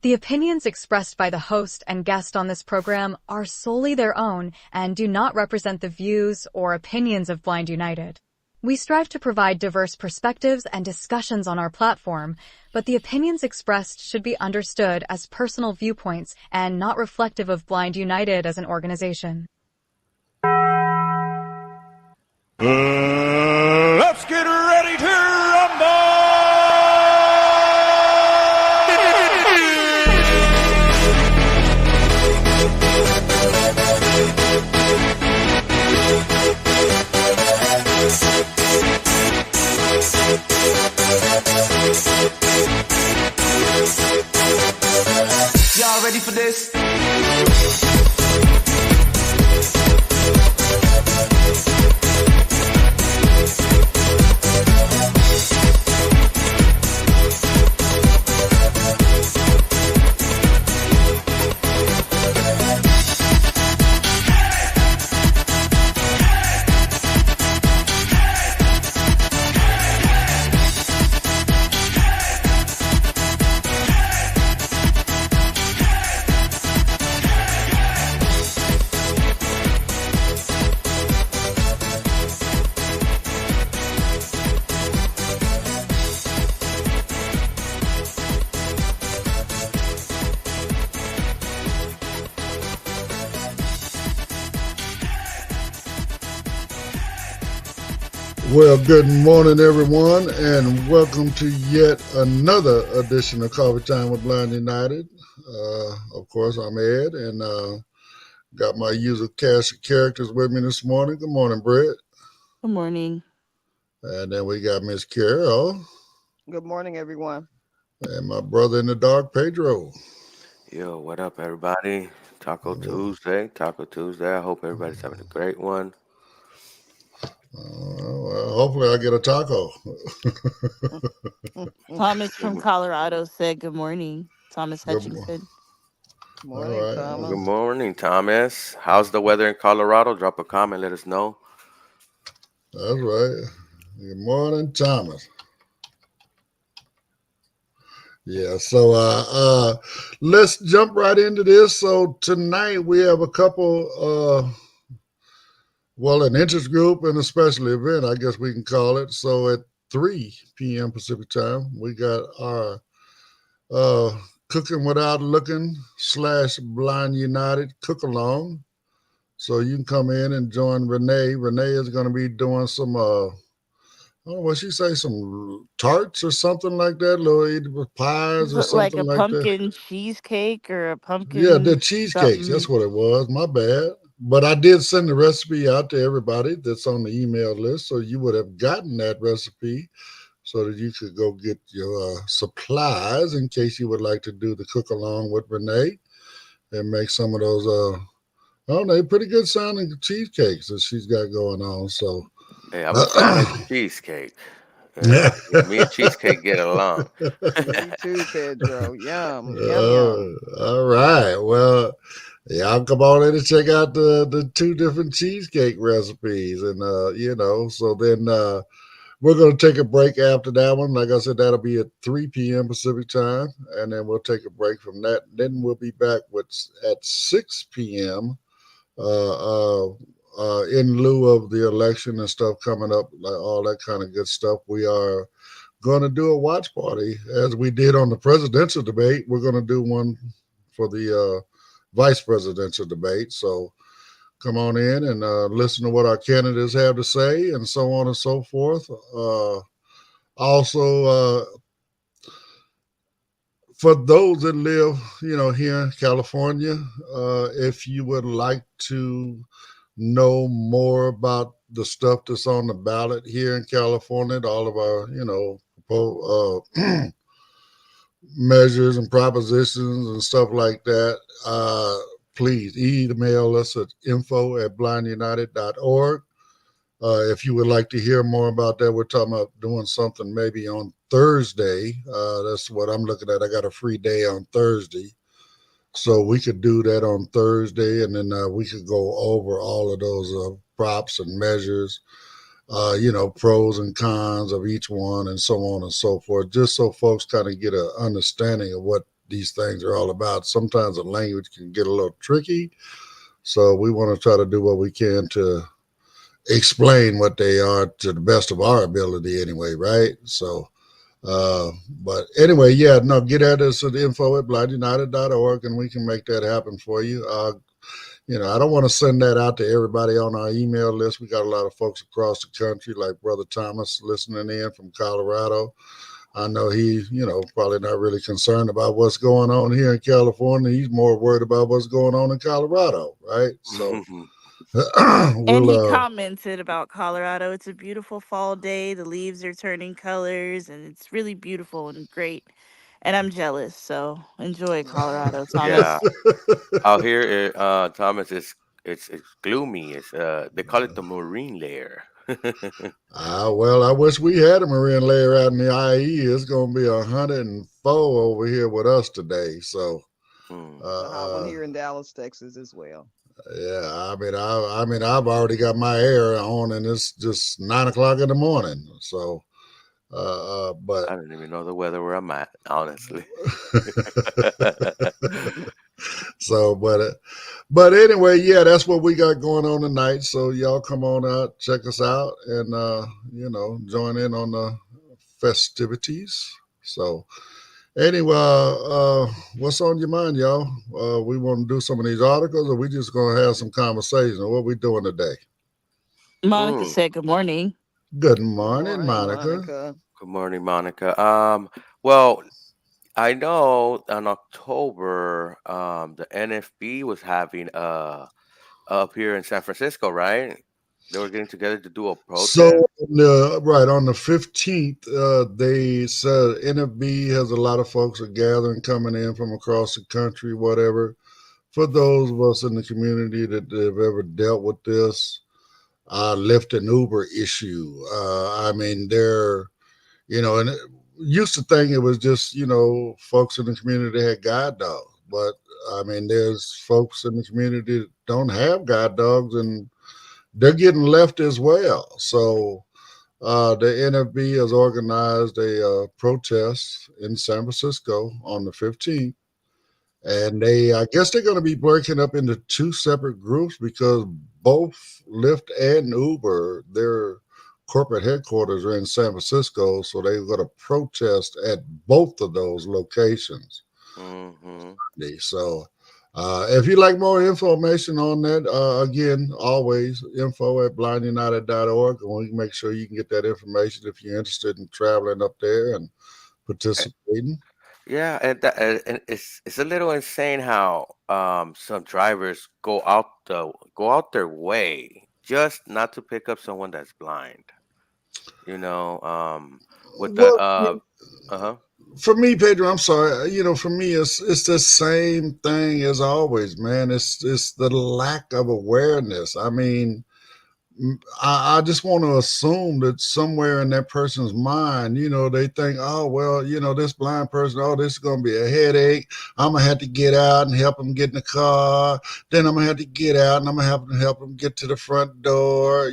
The opinions expressed by the host and guest on this program are solely their own and do not represent the views or opinions of Blind United. We strive to provide diverse perspectives and discussions on our platform, but the opinions expressed should be understood as personal viewpoints and not reflective of Blind United as an organization. Let's get ready to rumble! Y'all ready for this? Well, good morning, everyone, and welcome to yet another edition of Coffee Time with Blind United. Of course, I'm Ed, and got my usual cast of characters with me this morning. Good morning, Brett. Good morning. And then we got Miss Carol. Good morning, everyone. And my brother in the dark, Pedro. Yo, what up, everybody? Taco Tuesday. I hope everybody's having a great one. Well, hopefully I get a taco. Thomas from Colorado said good morning. Thomas Hutchinson. Good morning, All right. Thomas. Good morning, Thomas. How's the weather in Colorado? Drop a comment, let us know. That's right. Good morning, Thomas. Yeah, so let's jump right into this. So tonight we have a couple an interest group and a special event, I guess we can call it. So at 3 p.m. Pacific time, we got our Cooking Without Looking / Blind United cook along. So you can come in and join Renee. Renee is going to be doing some, I don't know what she say, some tarts or something like that, little pies or something like that. Like a pumpkin cheesecake or a pumpkin. Yeah, the cheesecakes. That's what it was. My bad. But I did send the recipe out to everybody that's on the email list, so you would have gotten that recipe so that you could go get your supplies in case you would like to do the cook along with Renee and make some of those, pretty good sounding cheesecakes that she's got going on. So, hey, I'm a fan of cheesecake. Me and cheesecake get along. Me too, Pedro. Yum, yum. All right. Well, y'all come on in and check out the two different cheesecake recipes. And, so then we're going to take a break after that one. Like I said, that'll be at 3 p.m. Pacific time. And then we'll take a break from that. Then we'll be back at 6 p.m. In lieu of the election and stuff coming up, like all that kind of good stuff. We are going to do a watch party as we did on the presidential debate. We're going to do one for the vice presidential debate. So come on in and listen to what our candidates have to say and so on and so forth. Also, for those that live, here in California, if you would like to know more about the stuff that's on the ballot here in California, all of our, measures and propositions and stuff like that, please email us at info@blindunited.org. If you would like to hear more about that, we're talking about doing something maybe on Thursday. That's what I'm looking at. I got a free day on Thursday. So we could do that on Thursday, and then we could go over all of those props and measures, pros and cons of each one and so on and so forth, just so folks kind of get an understanding of what these things are all about. Sometimes the language can get a little tricky, so we want to try to do what we can to explain what they are to the best of our ability, anyway, right? So. But anyway, yeah, no, get at us at info@blindunited.org and we can make that happen for you. I don't want to send that out to everybody on our email list. We got a lot of folks across the country, like Brother Thomas listening in from Colorado. I know he's, probably not really concerned about what's going on here in California. He's more worried about what's going on in Colorado, right? So And he we'll commented about Colorado. It's a beautiful fall day. The leaves are turning colors, and it's really beautiful and great. And I'm jealous, so enjoy Colorado, Yeah. Thomas. Out here, Thomas, it's gloomy. It's they call it the marine layer. well, I wish we had a marine layer out in the IE. It's going to be 104 over here with us today. So, Hmm. The hot one uh, here in Dallas, Texas, as well. yeah, I mean, I've already got my air on, and it's just 9 o'clock in the morning. So, but I don't even know the weather where I'm at, honestly. so, but anyway, yeah, that's what we got going on tonight. So y'all come on out, check us out, and join in on the festivities. So anyway, what's on your mind, y'all? We want to do some of these articles, or we just gonna have some conversation? What we doing today? Monica Mm. said good morning. Good Good morning, morning, Monica. Monica. Good morning, Monica. Well, I know in October, the NFB was having up here in San Francisco, right? They were getting together to do a So protest. right on the 15th, they said NFB has a lot of folks are gathering, coming in from across the country, whatever. For those of us in the community that have ever dealt with this Lyft and Uber issue, I mean, and used to think it was just, folks in the community that had guide dogs. But I mean, there's folks in the community that don't have guide dogs and they're getting left as well. So the NFB has organized a protest in San Francisco on the 15th. And I guess they're going to be breaking up into two separate groups because both Lyft and Uber, their corporate headquarters are in San Francisco. So they're going to protest at both of those locations. Mm-hmm. So if you'd like more information on that, again, always info@blindunited.org. And we can make sure you can get that information if you're interested in traveling up there and participating. Yeah, and it's a little insane how some drivers go out their way just not to pick up someone that's blind. You know, with the Well, uh-huh. for me, Pedro, I'm sorry. For me, it's the same thing as always, man. It's the lack of awareness. I mean, I just want to assume that somewhere in that person's mind, they think, oh, well, this blind person, oh, this is going to be a headache. I'm going to have to get out and help them get in the car. Then I'm going to have to get out and I'm going to have to help them get to the front door.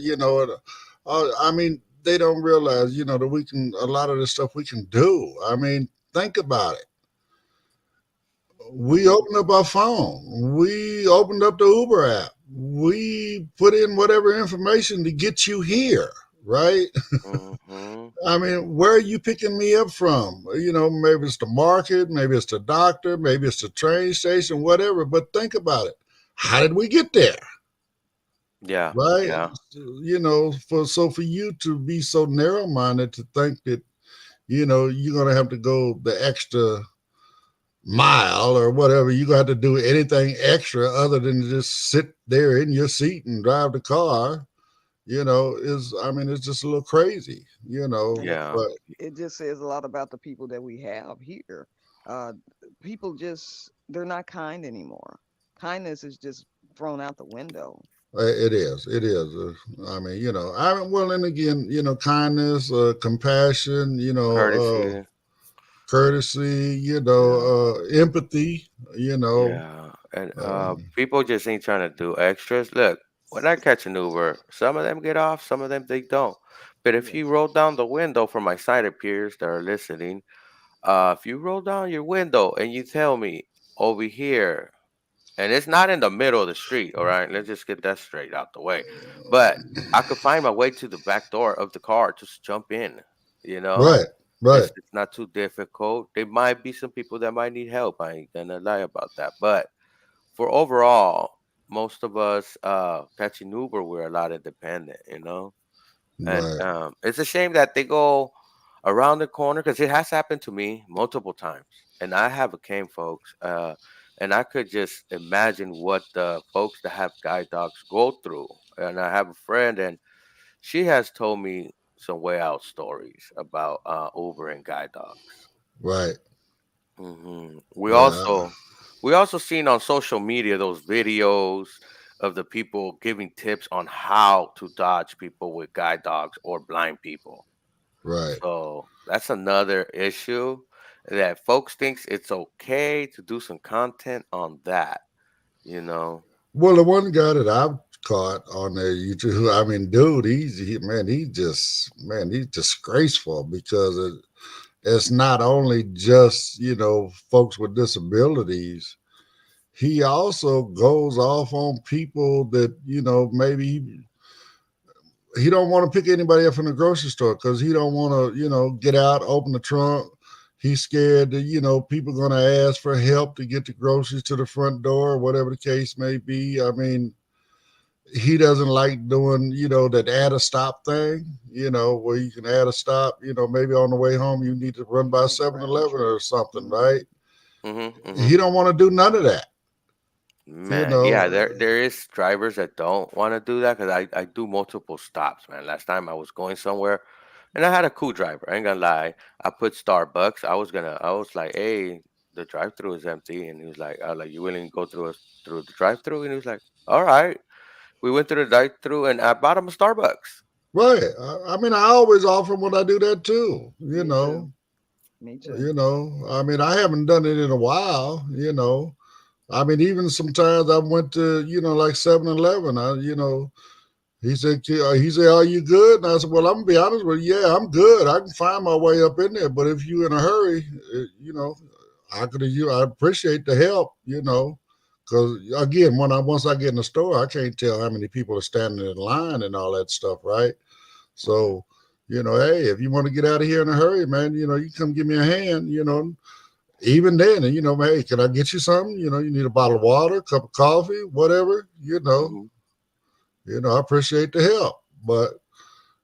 I mean, they don't realize, that a lot of this stuff we can do. I mean, think about it. We opened up our phone. We opened up the Uber app. We put in whatever information to get you here, right? Mm-hmm. I mean, where are you picking me up from? Maybe it's the market, maybe it's the doctor, maybe it's the train station, whatever. But think about it. How did we get there? Yeah, Right? yeah. For you to be so narrow minded to think that, you're gonna have to go the extra mile or whatever, you got to do anything extra other than just sit there in your seat and drive the car, it's just a little crazy, And it, Yeah. but it just says a lot about the people that we have here. Uh, People they're not kind anymore. Kindness is just thrown out the window. it is. I mean, well, and again, kindness, compassion, Courtesy. courtesy, Yeah. empathy, Yeah. And uh, people just ain't trying to do extras. Look, when I catch an Uber, some of them get off, some of them they don't. But if you Yes. roll down the window for my sighted peers that are listening, If you roll down your window and you tell me over here, and it's not in the middle of the street, all right? Let's just get that straight out the way. But I could find my way to the back door of the car, just jump in, you know? Right, right, It's not too difficult. There might be some people that might need help. I ain't gonna lie about that. But for overall, most of us catching Uber, we're a lot independent, you know? And right, it's a shame that they go around the corner because it has happened to me multiple times. And I have a cane, folks. And I could just imagine what the folks that have guide dogs go through. And I have a friend, and she has told me some way out stories about Uber and guide dogs. right. We Yeah, also seen on social media those videos of the people giving tips on how to dodge people with guide dogs or blind people. right. So that's another issue that folks thinks it's okay to do some content on that, you know. Well, the one guy that I've caught on there YouTube, I mean, dude, he's disgraceful because it's not only just folks with disabilities. He also goes off on people that maybe he don't want to pick anybody up from the grocery store because he don't want to get out, open the trunk. He's scared that people going to ask for help to get the groceries to the front door, whatever the case may be. I mean, he doesn't like doing that add a stop thing, where you can add a stop. Maybe on the way home you need to run by 7-Eleven or something, right? He don't want to do none of that. Man, yeah, there is drivers that don't want to do that because I do multiple stops, man. Last time I was going somewhere and I had a cool driver. I ain't gonna lie. I put Starbucks. I was like, hey, the drive through is empty. And he was like, you willing to go through the drive through? And he was like, all right. We went through the drive through and I bought him a Starbucks. Right. I mean, I always offer when I do that too, Me too. Me too. I mean, I haven't done it in a while, I mean, even sometimes I went to, like 7-Eleven, he said, are you good? And I said, well, I'm going to be honest with you. Yeah, I'm good. I can find my way up in there. But if you in a hurry, I appreciate the help, because again, once I get in the store, I can't tell how many people are standing in line and all that stuff, right? So, hey, if you want to get out of here in a hurry, man, you come give me a hand, even then, and hey, can I get you something? You need a bottle of water, a cup of coffee, whatever, I appreciate the help. But,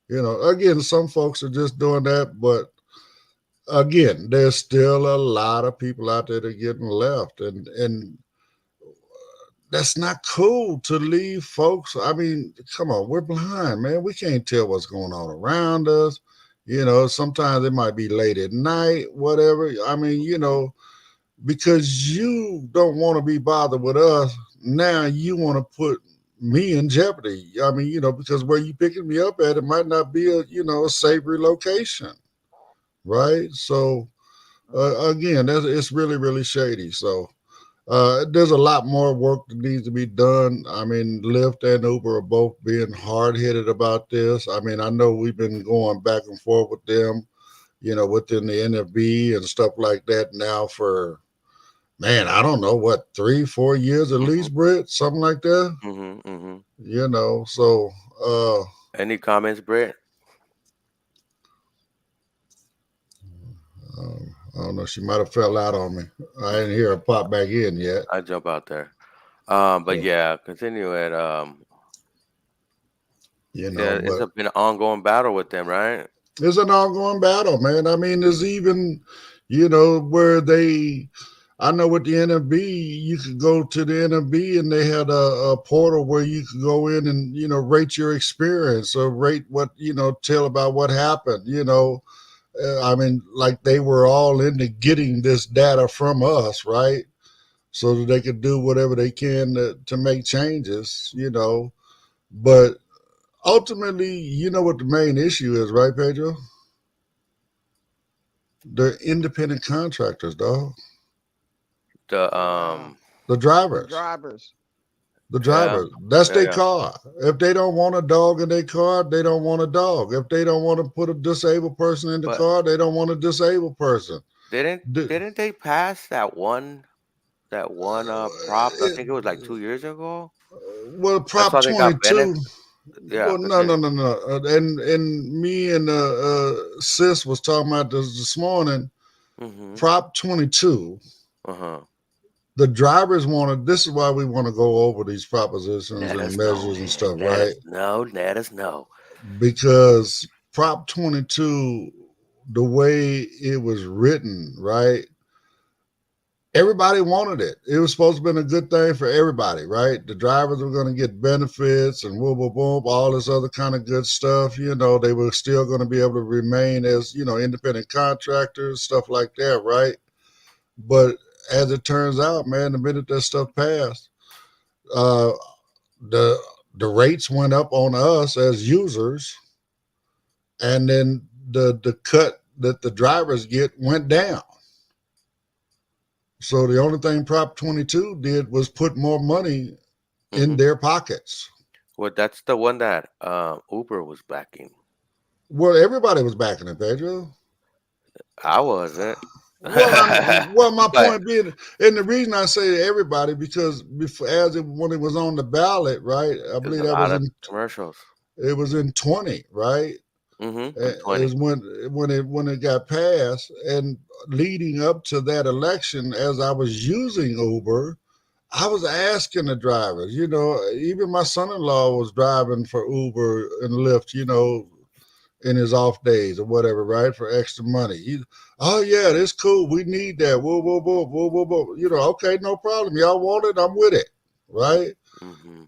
again, some folks are just doing that. But again, there's still a lot of people out there that are getting left. And that's not cool to leave folks. I mean, come on, we're blind, man. We can't tell what's going on around us. Sometimes it might be late at night, whatever. I mean, because you don't want to be bothered with us, now you want to put me in jeopardy. I mean, because where you picking me up at, it might not be a savory location, right? So, again, it's really, really shady. So, there's a lot more work that needs to be done. I mean, Lyft and Uber are both being hard-headed about this. I mean, I know we've been going back and forth with them, within the NFB and stuff like that now for, man, I don't know, what, 3-4 years at least, Britt, something like that. So. Any comments, Britt? I don't know. She might have fell out on me. I didn't hear her pop back in yet. I jump out there. But yeah, continue it. It's been an ongoing battle with them, right? It's an ongoing battle, man. I mean, there's even, where I know with the NFB, you could go to the NFB and they had a portal where you could go in and, rate your experience or rate what, tell about what happened, I mean, like they were all into getting this data from us, right? So that they could do whatever they can to make changes, But ultimately, you know what the main issue is, right, Pedro? They're independent contractors, dog. The drivers. The drivers. That's their car. If they don't want a dog in their car, they don't want a dog. If they don't want to put a disabled person in the car, they don't want a disabled person. The- didn't they pass that one prop? I think it was like 2 years ago. well, That's Prop why they got 22. benefit. Yeah, Well, no, no, no, no. And me and sis was talking about this morning. Mm-hmm. Prop 22. Uh-huh. The drivers wanted. This is why we want to go over these propositions Let and us know, measures and man. stuff, right? Let us know. Because Prop 22, the way it was written, right? Everybody wanted it. It was supposed to have been a good thing for everybody, right? The drivers were going to get benefits and whoop, whoop, whoop, all this other kind of good stuff. You know, they were still going to be able to remain as, independent contractors, stuff like that, right? But as it turns out, man, the minute that stuff passed, uh, the the rates went up on us as users, and then the cut that the drivers get went down. So the only thing Prop 22 did was put more money in Mm-hmm. their pockets. Well, that's the one that Uber was backing. Well, everybody was backing it, Pedro. I wasn't. Well, my But point being, and the reason I say everybody because before, when it was on the ballot, right? I there's believe a that lot was of in commercials. it was in 20, right? Mm-hmm. In 20. Is when it got passed, and leading up to that election, as I was using Uber, I was asking the drivers, even my son-in-law was driving for Uber and Lyft, in his off days or whatever, right? For extra money. Oh yeah, that's cool. We need that. Whoa, whoa, whoa, whoa, whoa, whoa. Okay, no problem. Y'all want it? I'm with it. Right? Mm-hmm.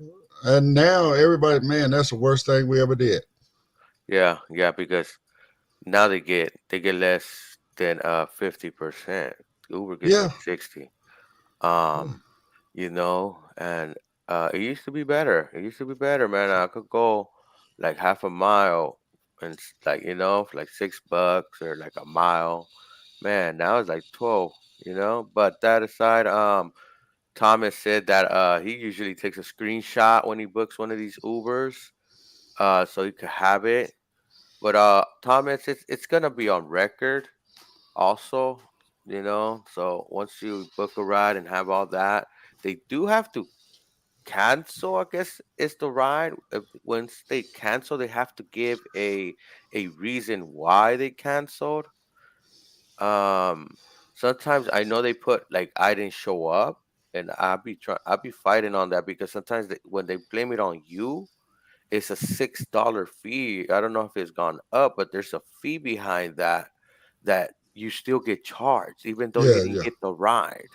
And now everybody, man, that's the worst thing we ever did. Yeah, because now they get less than 50%. Uber gets Yeah. like 60. Um, and it used to be better. It used to be better, man. I could go like half a mile and like for like $6 or like a mile. Man, now it's like 12. But that aside, Thomas said that he usually takes a screenshot when he books one of these Ubers, so he could have it. But Thomas, it's gonna be on record also. So once you book a ride and have all that, they do have to cancel. I guess is the ride. Once they cancel, they have to give a reason why they canceled. Um, Sometimes I know they put like I didn't show up, and I'll be fighting on that because sometimes when they blame it on you, it's a $6 fee. I don't know if it's gone up, but there's a fee behind that you still get charged even though you Yeah, didn't yeah. get the ride.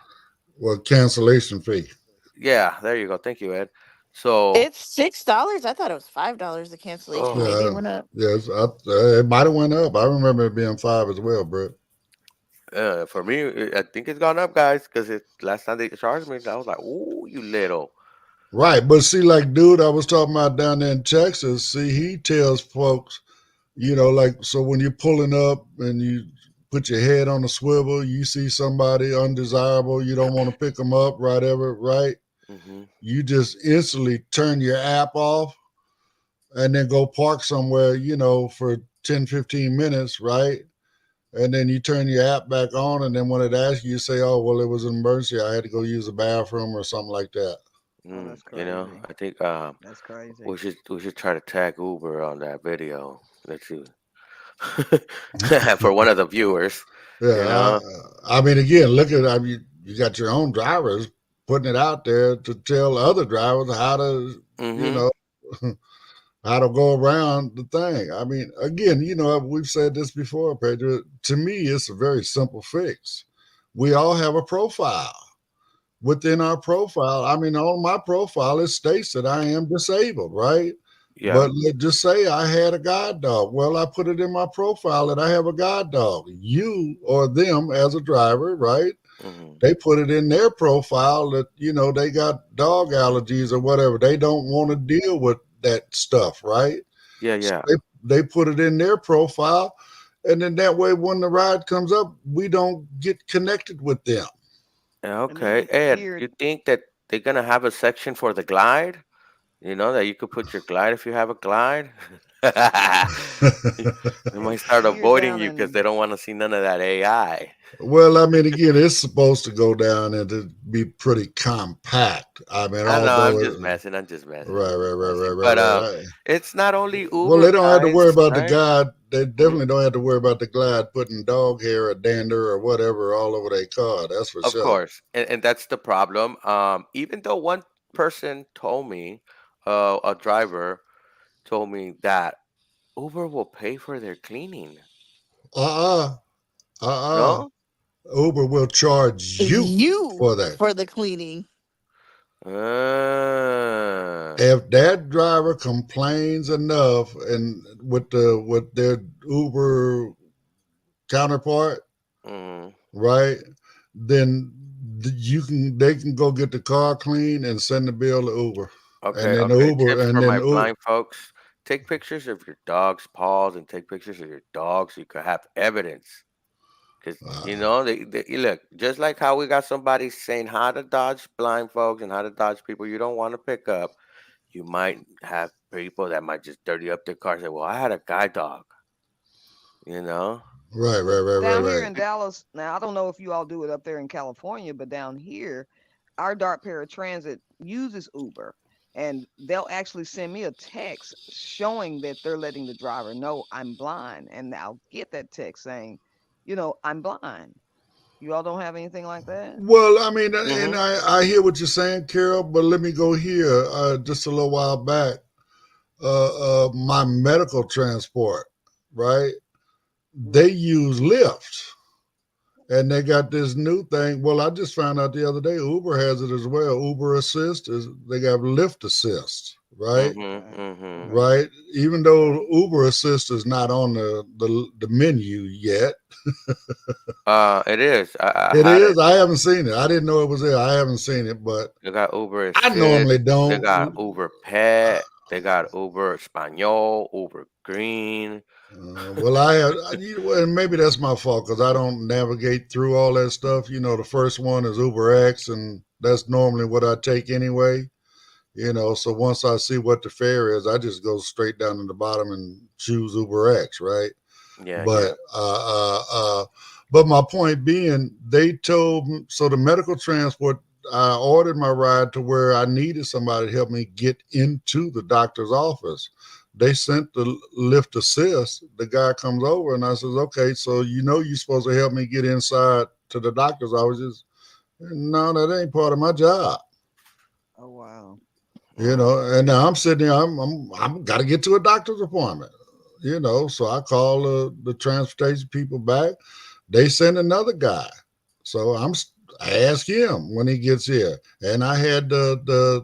Well, cancellation fee. Yeah, there you go. Thank you, Ed. So, It's $6. I thought it was $5. The cancellation. oh, Maybe it Yeah, went up. yes. It might have went up. I remember it being 5 as well, bro. for me, I think it's gone up, guys, because last time they charged me, I was like, "Ooh, you little." Right, but see, like, dude, I was talking about down there in Texas. See, he tells folks, like, so when you're pulling up and you put your head on the swivel, you see somebody undesirable, you don't want to pick them up, whatever, right? Hmm. You just instantly turn your app off and then go park somewhere, for 10, 15 minutes, right? And then you turn your app back on, and then when it asks you, you say, "Oh, well, it was an emergency. I had to go use the bathroom or something like that." Oh, that's crazy. I think That's crazy. we should try to tag Uber on that video. Let's see. For one of the viewers, you Yeah, know. I mean, again, look at I mean, you got your own drivers putting it out there to tell other drivers how to, you Hmm. know, how to go around the thing. I mean, again, we've said this before, Pedro. To me, it's a very simple fix. We all have a profile. Within our profile, I mean, on my profile, it states that I am disabled, right? Yeah. But let's just say I had a guide dog. Well, I put it in my profile that I have a guide dog. You or them as a driver, right? Hmm. They put it in their profile that, they got dog allergies or whatever. They don't want to deal with that stuff, right? Yeah. So Yeah. they put it in their profile. And then that way, when the ride comes up, we don't get connected with them. And then Okay, it's Ed, weird. you think that they're gonna have a section for the glide? That you could put your glide if you have a glide. They might start Here avoiding down you because in they don't want to see none of that AI. Well, I mean, again, it's supposed to go down and to be pretty compact. I mean, I know, I'm although just messing. I'm just messing. right, I'm right, just right, right, messing. right, But right. it's not only Well, Uber, they don't have to worry guys, about the right? guide. They Hmm? definitely don't have to worry about the glide putting dog hair or dander or whatever all over their car. That's for Of sure. course, and that's the problem. Even though one person told me, a driver told me that Uber will pay for their cleaning. Uh-uh. Uh-uh. No? Uber will charge you You for that. for the cleaning. Uh, If that driver complains enough and with their Uber counterpart, mm, right? Then they can go get the car clean and send the bill to Uber, and okay, then okay. Uber Tips and for then my Uber. blind folks: take pictures of your dog's paws and take pictures of your dog so you could have evidence. Because you Uh, know you look just like how we got somebody saying how to dodge blind folks and how to dodge people you don't want to pick up. You might have people that might just dirty up their car and say, "Well, I had a guide dog," you know. right, right, right, right, down here right. in Dallas. Now I don't know if you all do it up there in California, but down here, our Dart Paratransit uses Uber, and they'll actually send me a text showing that they're letting the driver know I'm blind, and I'll get that text saying, I'm blind. You all don't have anything like that? Well, I mean, and Mm-hmm. I hear what you're saying, Carol, but let me go here. Just a little while back, my medical transport, right? They use Lyft. And they got this new thing. Well, I just found out the other day Uber has it as well. Uber Assist is they got Lyft Assist, right? Mm-hmm. Right. Mm-hmm. Right. Right. Even though Uber Assist is not on the menu yet, It is. I it had it. is. I haven't seen it. I didn't know it was there. I haven't seen it, but They got Uber I Assist. normally They don't. got Uber Pet. They got Uber Espanol. Uber Green. Well, and maybe that's my fault because I don't navigate through all that stuff. The first one is Uber X, and that's normally what I take anyway. So once I see what the fare is, I just go straight down to the bottom and choose Uber X, right? Yeah, But yeah. but my point being, they told me so the medical transport. I ordered my ride to where I needed somebody to help me get into the doctor's office. They sent the Lyft Assist. The guy comes over and I says, "Okay, so you're supposed to help me get inside to the doctor's office." No, that ain't part of my job. Oh wow. And now I'm sitting there, I'm got to get to a doctor's appointment, so I call the transportation people back. They send another guy. So I ask him when he gets here. And I had the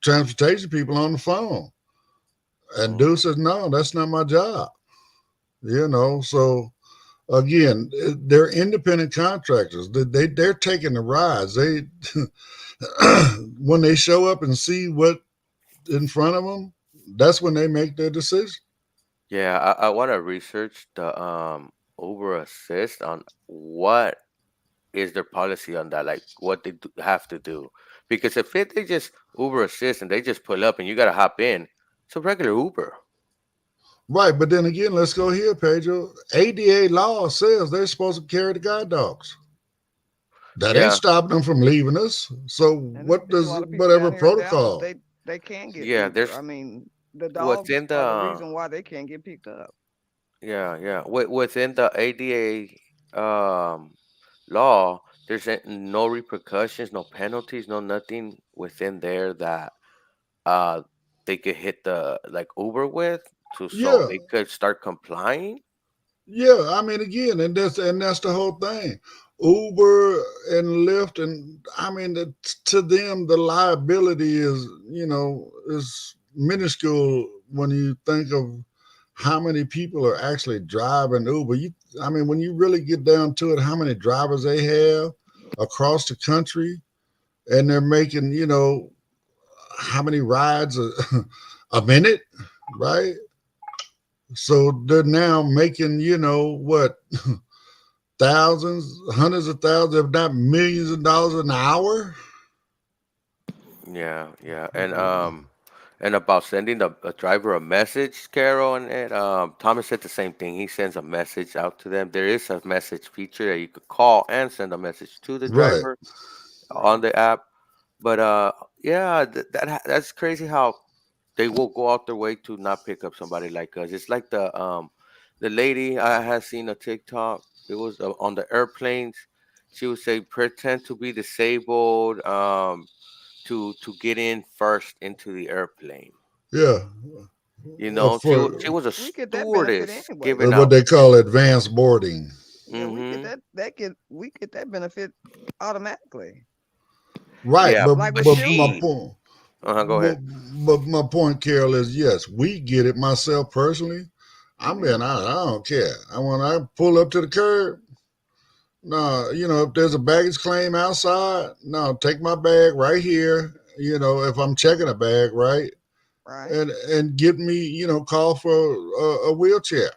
transportation people on the phone. And Mm-hmm. dude says, no, that's not my job. So again, they're independent contractors. They're taking the rides. They when they show up and see what in front of them, that's when they make their decision. Yeah, I want to research the Uber Assist on what is their policy on that, like what they have to do. Because if they just Uber Assist and they just pull up and you gotta hop in, it's a regular Uber. Right, but then again, let's go here, Pedro. ADA law says they're supposed to carry the guide dogs. That ain't Yeah, stopping them from leaving us. So And what there's a does lot of people whatever down here in Dallas. protocol? They can get yeah. Uber. There's I mean, the dogs within are the the reason why they can't get picked up. yeah. Within the ADA law, there's no repercussions, no penalties, no nothing within there that uh they could hit the like Uber with to so Yeah, they could start complying. yeah. I mean, again, and that's the whole thing. Uber and Lyft, and I mean, to them, the liability is minuscule when you think of how many people are actually driving Uber. I mean, when you really get down to it, how many drivers they have across the country, and they're making, how many rides a minute, right? So they're now making, what, thousands, hundreds of thousands, if not millions of dollars an hour. Yeah, yeah. And And about sending a driver a message, Carol, and Thomas said the same thing. He sends a message out to them. There is a message feature that you could call and send a message to the Right. driver on the app. But yeah, that's crazy how they will go out their way to not pick up somebody like us. It's like the lady I had seen a TikTok. It was on the airplanes. She would say pretend to be disabled to get in first into the airplane. Yeah. You know, For she was a We get that benefit stewardess anyway. giving what out. they call advanced boarding. Yeah, we get Hmm we get that benefit automatically. Right. Yeah, But Like but with but my she. Chili's. point. Go But, ahead. but my point, Carol, is yes, we get it. Myself personally, I mean, I don't care. When I pull up to the curb, no, if there's a baggage claim outside, no, take my bag right here. If I'm checking a bag, right, Right. and get me, call for a wheelchair,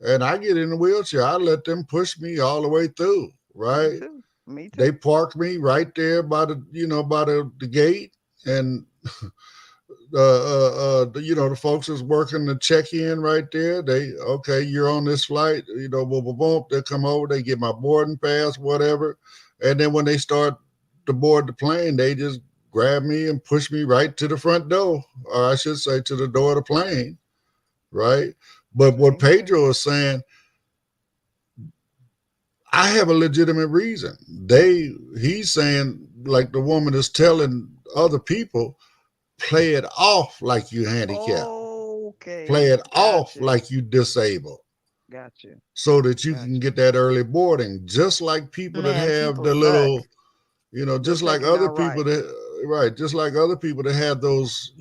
and I get in the wheelchair. I let them push me all the way through, Me right? too. Me too. They park me right there by the gate, and the folks is working the check-in right there. Okay, you're on this flight, boom, boom, boom. They come over, they get my boarding pass, whatever. And then when they start to board the plane, they just grab me and push me right to the front door, or I should say to the door of the plane, right? But what Pedro is saying, I have a legitimate reason. He's saying, like the woman is telling other people, play it off like you handicapped. Okay. Play it off Gotcha. like you disabled, Gotcha. so that you can Gotcha. get that early boarding. Just like people that Man, have people the suck. little, They're just like taking other our people rights. that, right, just like other people that have those,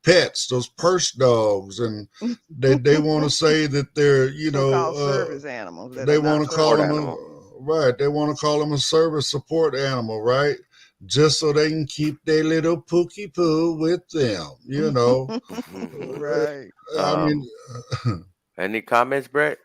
pets, those purse dogs, and they want to say that they're, So-called service animals that they are want not to call Support them service. animal. right. They want to call them a service support animal, right? Just so they can keep their little pookie poo with them, Right. I mean, Any comments, Brett?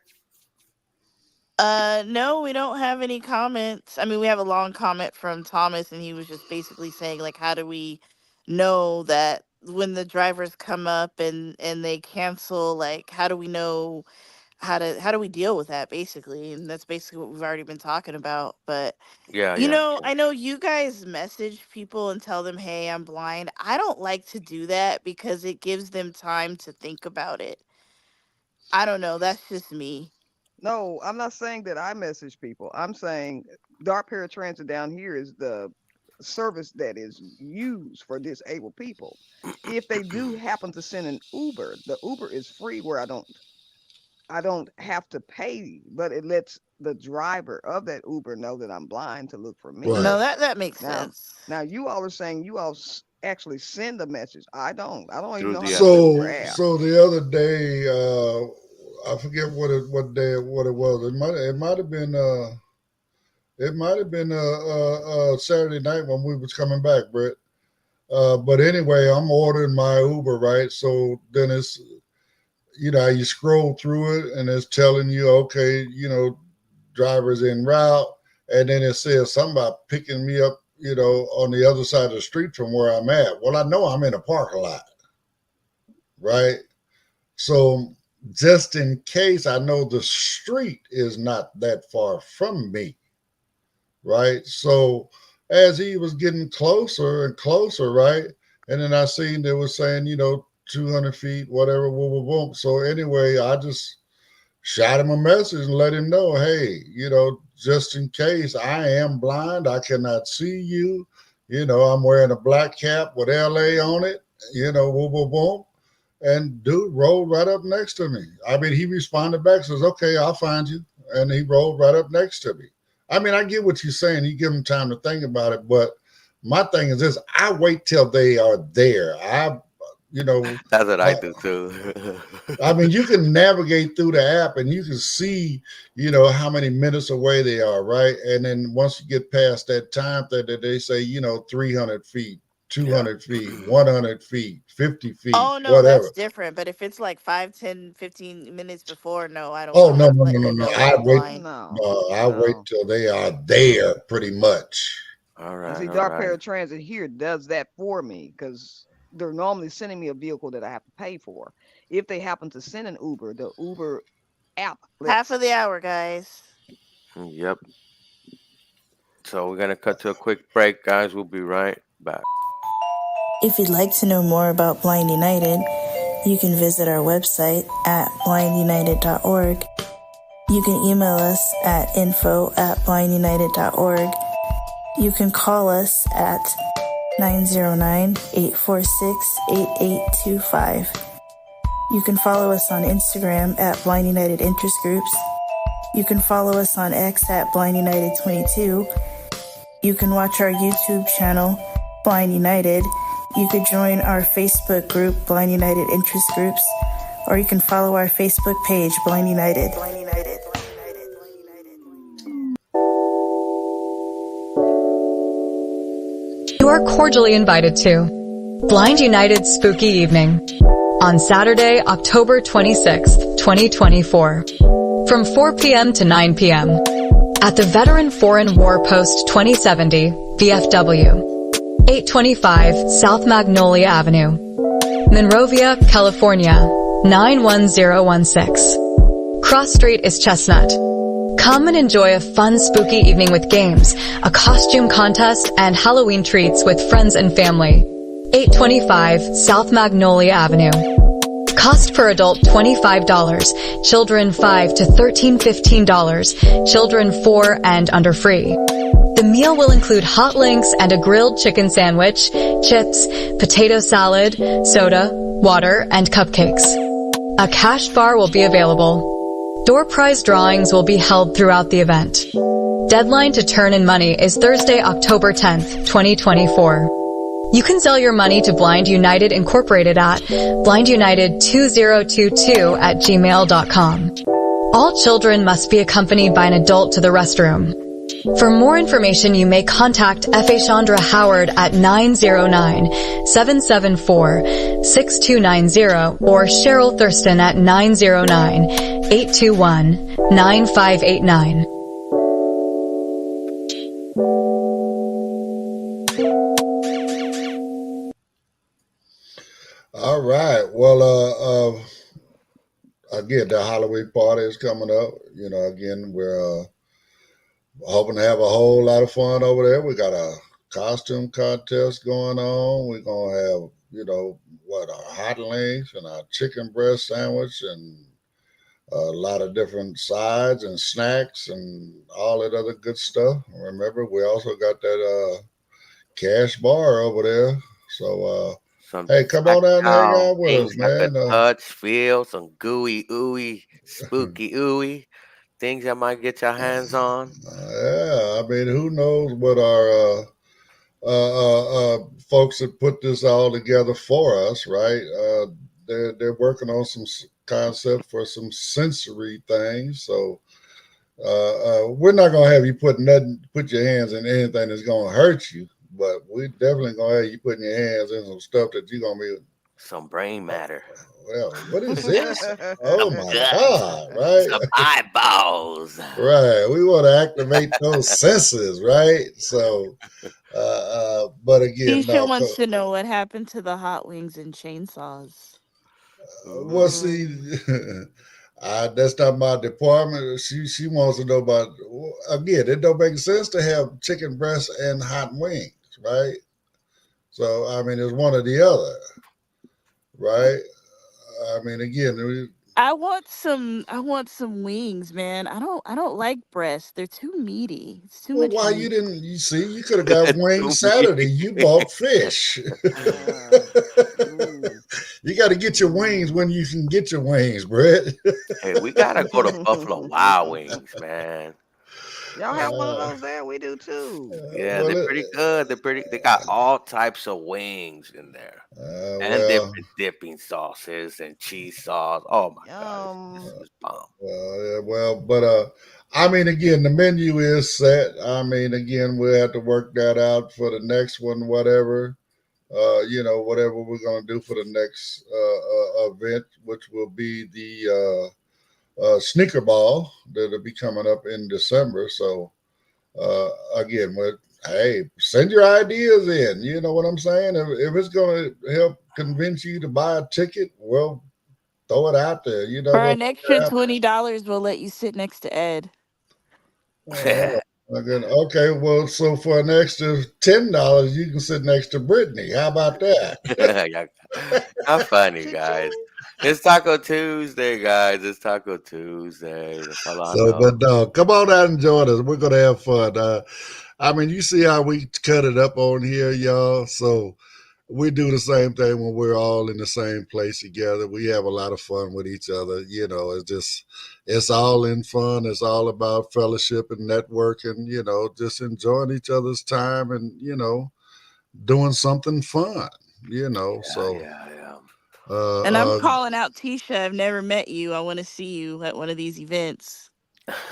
No, we don't have any comments. I mean, we have a long comment from Thomas, and he was just basically saying, like, how do we know that when the drivers come up and they cancel, like, how do we know how do we deal with that, basically? And that's basically what we've already been talking about. But Yeah, yeah. I know you guys message people and tell them, "Hey, I'm blind." I don't like to do that because it gives them time to think about it. I don't know. That's just me. No, I'm not saying that I message people. I'm saying Dark Paratransit down here is the service that is used for disabled people. If they do happen to send an Uber, the Uber is free where I don't have to pay, but it lets the driver of that Uber know that I'm blind to look for me. right. No, that makes Now, sense. now you all are saying you all actually send a message. I don't. I don't even Through know how the to use the Uber So app. so the other day, I forget what day what it was. It might have been Saturday night when we was coming back, Brett. But anyway, I'm ordering my Uber, right? So then it's you scroll through it and it's telling you, okay, drivers en route, and then it says something about picking me up, on the other side of the street from where I'm at. Well, I know I'm in a parking lot, right? So just in case, I know the street is not that far from me, right? So as he was getting closer and closer, right? And then I seen they was saying, 200 feet, whatever, boom, boom, boom. So anyway, I just shot him a message and let him know, hey, just in case, I am blind, I cannot see you. I'm wearing a black cap with LA on it, boom, boom, boom. And dude rolled right up next to me. I mean, he responded back, says, okay, I'll find you. And he rolled right up next to me. I mean, I get what you're saying. You give them time to think about it. But my thing is this, I wait till they are there. That's what I uh, do too. I mean, you can navigate through the app and you can see, how many minutes away they are, right? And then once you get past that time that they say, 300 feet, 200 feet, 100 feet, 50 feet, Oh no, that's whatever. different. But if it's like 5, 10, 15 minutes before, no, Oh, I'm no, not no, no, letting no, them no. know that I I'm wait. blind. No, I wait no. till they are there, pretty much. All And right, see, all Dark right. Paratransit here does that for me because they're normally sending me a vehicle that I have to pay for. If they happen to send an Uber, the Uber app Half of the hour, guys. Yep. So we're gonna cut to a quick break, guys. We'll be right back. If you'd like to know more about Blind United, you can visit our website at blindunited.org. You can email us at info@blindunited.org. You can call us at 909-846-8825. You can follow us on Instagram at Blind United Interest Groups. You can follow us on X at Blind United 22. You can watch our YouTube channel, Blind United. You could join our Facebook group, Blind United Interest Groups, or you can follow our Facebook page, Blind United. You are cordially invited to Blind United's Spooky Evening on Saturday, October 26th, 2024, from 4 p.m. to 9 p.m. at the Veteran Foreign War Post 2070, VFW, 825 South Magnolia Avenue, Monrovia, California, 91016. Cross Street is Chestnut. Come and enjoy a fun, spooky evening with games, a costume contest, and Halloween treats with friends and family. 825 South Magnolia Avenue. Cost per adult $25, children 5 to 13 $15, children 4 and under free. The meal will include hot links and a grilled chicken sandwich, chips, potato salad, soda, water, and cupcakes. A cash bar will be available. Door prize drawings will be held throughout the event. Deadline to turn in money is Thursday, October 10th, 2024. You can sell your money to Blind United Incorporated at blindunited2022@gmail.com. All children must be accompanied by an adult to the restroom. For more information, you may contact F.A. Chandra Howard at 909-774-6290 or Cheryl Thurston at 909-821-9589. All right. Well, again, the Halloween party is coming up. Again, we're hoping to have a whole lot of fun over there. We got a costume contest going on. We're going to have, our hot links and our chicken breast sandwich and a lot of different sides and snacks and all that other good stuff. Remember, we also got that cash bar over there. So, hey, come on out and hang out with us, man. Touch, feel, some gooey, ooey, spooky, ooey. Things that might get your hands on. Yeah, I mean, who knows what our folks that put this all together for us, right? They're working on some concept for some sensory things. So we're not gonna have you put your hands in anything that's gonna hurt you, but we definitely gonna have you putting your hands in some stuff that you're gonna be some brain matter. Well, what is this? Oh my God, right? Some eyeballs. Right. We want to activate those senses, right? So, but again, Keisha wants to know what happened to the hot wings and chainsaws. Well, see, that's not my department. She wants to know about, again, it don't make sense to have chicken breast and hot wings, right? So, I mean, it's one or the other, right? I mean, again, I want some wings, man. I don't like breasts. They're too meaty. It's too much. Why you didn't? You see, you could have got wings Saturday. You bought fish. You got to get your wings when you can get your wings, Brett. Hey, we gotta go to Buffalo Wild Wings, man. Y'all have one of those there? We do too. Yeah, they're pretty good. They got all types of wings in there. And different dipping sauces and cheese sauce. Oh my God. This is bomb. But I mean, again, the menu is set. I mean, again, we'll have to work that out for the next one, whatever. Whatever we're gonna do for the next event, which will be the sneaker ball that'll be coming up in December. So again, hey, send your ideas in. You know what I'm saying? If it's going to help convince you to buy a ticket, well, throw it out there. You know For what? an extra $20, we'll let you sit next to Ed. Oh, okay, well, so for an extra $10, you can sit next to Brittany. How about that? Y'all funny, guys. It's Taco Tuesday, guys. It's Taco Tuesday. That's all I So, know. but no, come on out and join us. We're gonna have fun. I mean, you see how we cut it up on here, y'all. So we do the same thing when we're all in the same place together. We have a lot of fun with each other. You know, it's all in fun. It's all about fellowship and networking. You know, just enjoying each other's time and doing something fun. So. Yeah. And I'm calling out Tisha. I've never met you. I want to see you at one of these events.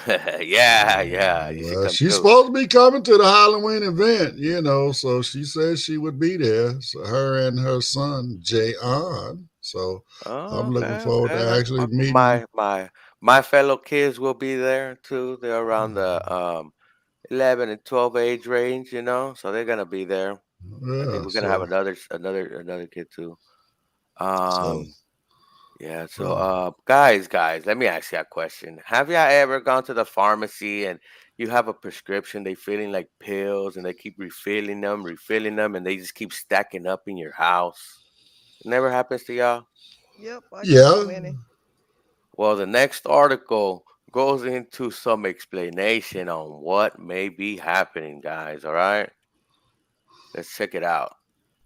Yeah. You should come She's too. supposed to be coming to the Halloween event, so she said she would be there. So her and her son, Jay On. So I'm looking forward to actually meeting my fellow kids will be there too. They're around the 11 and 12 age range, so they're gonna be there. I think we're gonna have another kid too. Yeah. So, guys, let me ask you a question. Have y'all ever gone to the pharmacy and you have a prescription, they feeling like pills, and they keep refilling them, and they just keep stacking up in your house? It never happens to y'all? Yep, I got so Yeah. many. Well, the next article goes into some explanation on what may be happening, guys. All right? Let's check it out.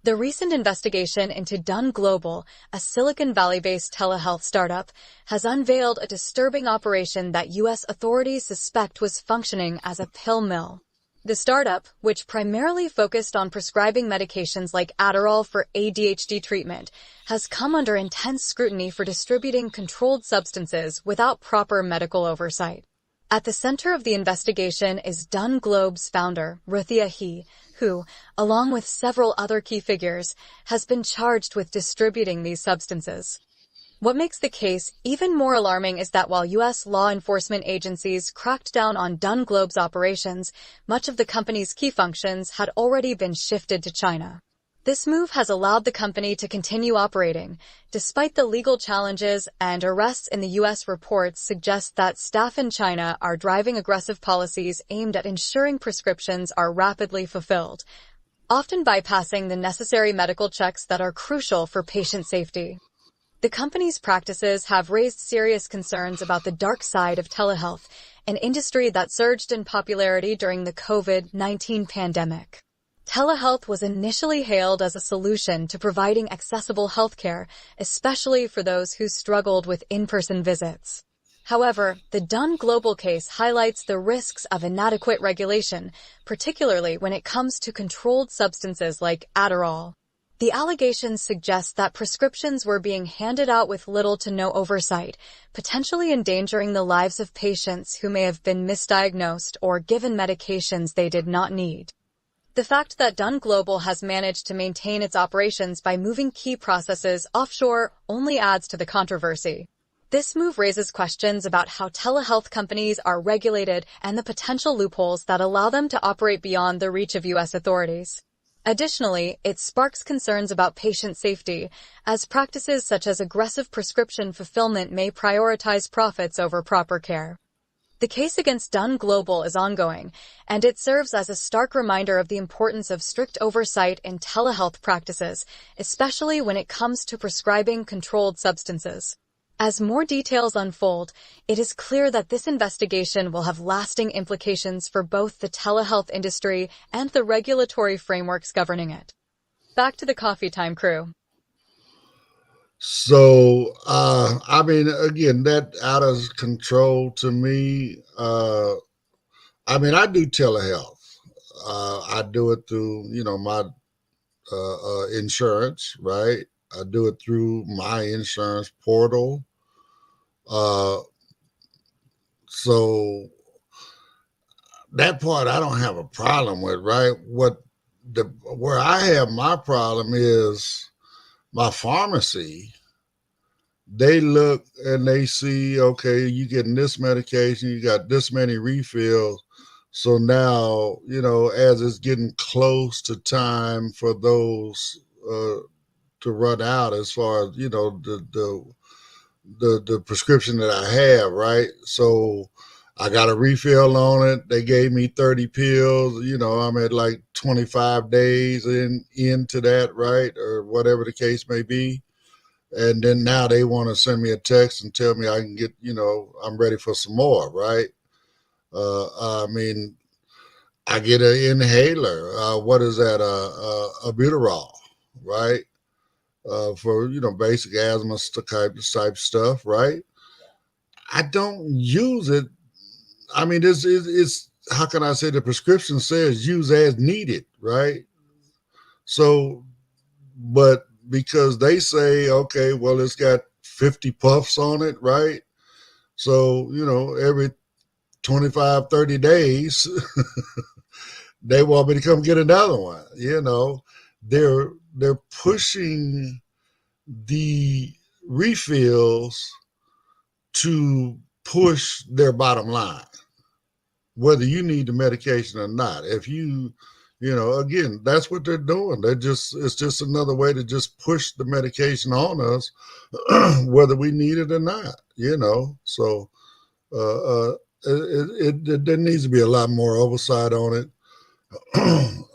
The recent investigation into Dun Global, a Silicon Valley-based telehealth startup, has unveiled a disturbing operation that U.S. authorities suspect was functioning as a pill mill. The startup, which primarily focused on prescribing medications like Adderall for ADHD treatment, has come under intense scrutiny for distributing controlled substances without proper medical oversight. At the center of the investigation is Dun Globe's founder, Ruthia He, who, along with several other key figures, has been charged with distributing these substances. What makes the case even more alarming is that while U.S. law enforcement agencies cracked down on Dun Globe's operations, much of the company's key functions had already been shifted to China. This move has allowed the company to continue operating, despite the legal challenges, and arrests in the U.S. reports suggest that staff in China are driving aggressive policies aimed at ensuring prescriptions are rapidly fulfilled, often bypassing the necessary medical checks that are crucial for patient safety. The company's practices have raised serious concerns about the dark side of telehealth, an industry that surged in popularity during the COVID-19 pandemic. Telehealth was initially hailed as a solution to providing accessible healthcare, especially for those who struggled with in-person visits. However, the Dun Global case highlights the risks of inadequate regulation, particularly when it comes to controlled substances like Adderall. The allegations suggest that prescriptions were being handed out with little to no oversight, potentially endangering the lives of patients who may have been misdiagnosed or given medications they did not need. The fact that Dun Global has managed to maintain its operations by moving key processes offshore only adds to the controversy. This move raises questions about how telehealth companies are regulated and the potential loopholes that allow them to operate beyond the reach of U.S. authorities. Additionally, it sparks concerns about patient safety, as practices such as aggressive prescription fulfillment may prioritize profits over proper care. The case against Dun Global is ongoing, and it serves as a stark reminder of the importance of strict oversight in telehealth practices, especially when it comes to prescribing controlled substances. As more details unfold, it is clear that this investigation will have lasting implications for both the telehealth industry and the regulatory frameworks governing it. Back to the Coffee Time crew. So, I mean, again, that out of control to me. I mean, I do telehealth. I do it through, my insurance, right? I do it through my insurance portal. So that part I don't have a problem with, right? Where I have my problem is my pharmacy. They look and they see, okay, you getting this medication, you got this many refills, So now, as it's getting close to time for those to run out, as far as the prescription that I have, right? So I got a refill on it. They gave me 30 pills. I'm at like 25 days into that, right? Or whatever the case may be. And then now they want to send me a text and tell me I can get, I'm ready for some more, right? I mean, I get an inhaler. What is that? Albuterol, right? For basic asthma type stuff, right? I don't use it. I mean, it's how can I say, the prescription says use as needed, right? So, but because they say, okay, well, it's got 50 puffs on it, right? So, every 25, 30 days, they want me to come get another one. They're pushing the refills to push their bottom line, whether you need the medication or not. If again, that's what they're doing. It's just another way to just push the medication on us, whether we need it or not. So there needs to be a lot more oversight on it.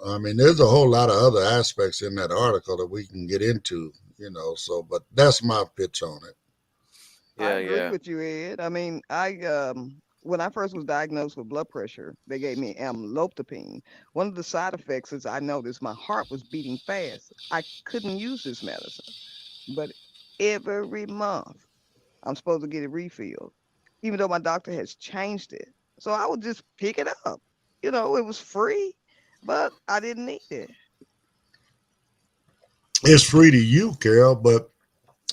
I mean, there's a whole lot of other aspects in that article that we can get into, so, but that's my pitch on it. I Yeah, agree yeah. with you, Ed. I mean, I when I first was diagnosed with blood pressure, they gave me amlodipine. One of the side effects is I noticed my heart was beating fast. I couldn't use this medicine, but every month I'm supposed to get it refilled, even though my doctor has changed it. So I would just pick it up. It was free, but I didn't need it. It's free to you, Carol, but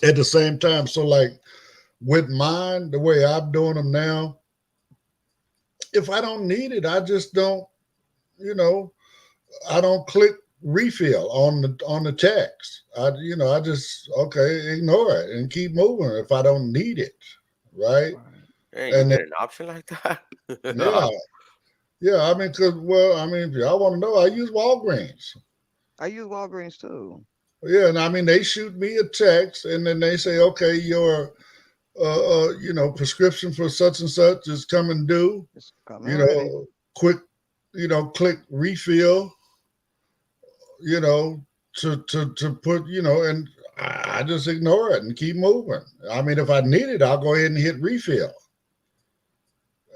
at the same time, so like with mine, the way I'm doing them now, if I don't need it, I just don't, you know, I don't click refill on the text. I just ignore it and keep moving if I don't need it, right? Right. Hey, you And then, get an option like that? yeah, yeah. I mean, if y'all want to know, I use Walgreens. I use Walgreens too. Yeah, and I mean, they shoot me a text, and then they say, okay, your prescription for such and such is coming due. It's coming You ready. know, quick, click refill. You know, to put, and I just ignore it and keep moving. I mean, if I need it, I'll go ahead and hit refill,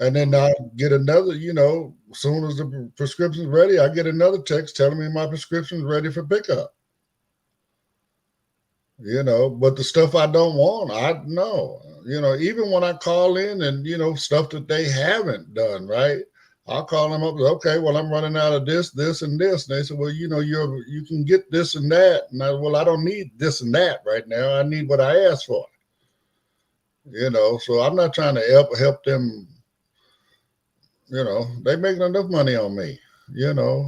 and then I'll get another. As soon as the prescription's ready, I get another text telling me my prescription's ready for pickup. But the stuff I don't want, I know. Even when I call in and stuff that they haven't done, right? I'll call them up. Okay, well, I'm running out of this, and this. And they said, well, you can get this and that. And I don't need this and that right now. I need what I asked for. So I'm not trying to help them. They making enough money on me.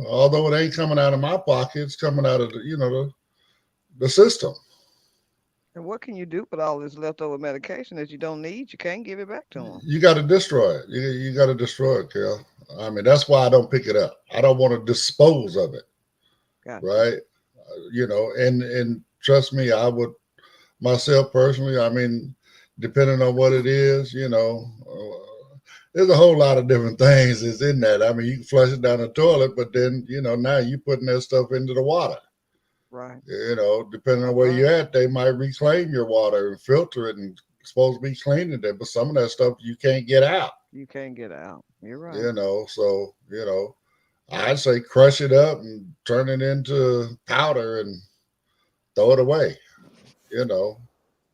Although it ain't coming out of my pocket, it's coming out of the system. And what can you do with all this leftover medication that you don't need? You can't give it back to them. You got to destroy it. You got to destroy it, Carol. I mean, that's why I don't pick it up. I don't want to dispose of it, Gotcha. right? And trust me, I would myself personally. I mean, depending on what it is, there's a whole lot of different things is in that. I mean, you can flush it down the toilet, but then now you're putting that stuff into the water. Right. Depending on where you're at, they might reclaim your water and filter it and supposed to be cleaning it, but some of that stuff you can't get out. You can't get out. You're right. So I'd say crush it up and turn it into powder and throw it away.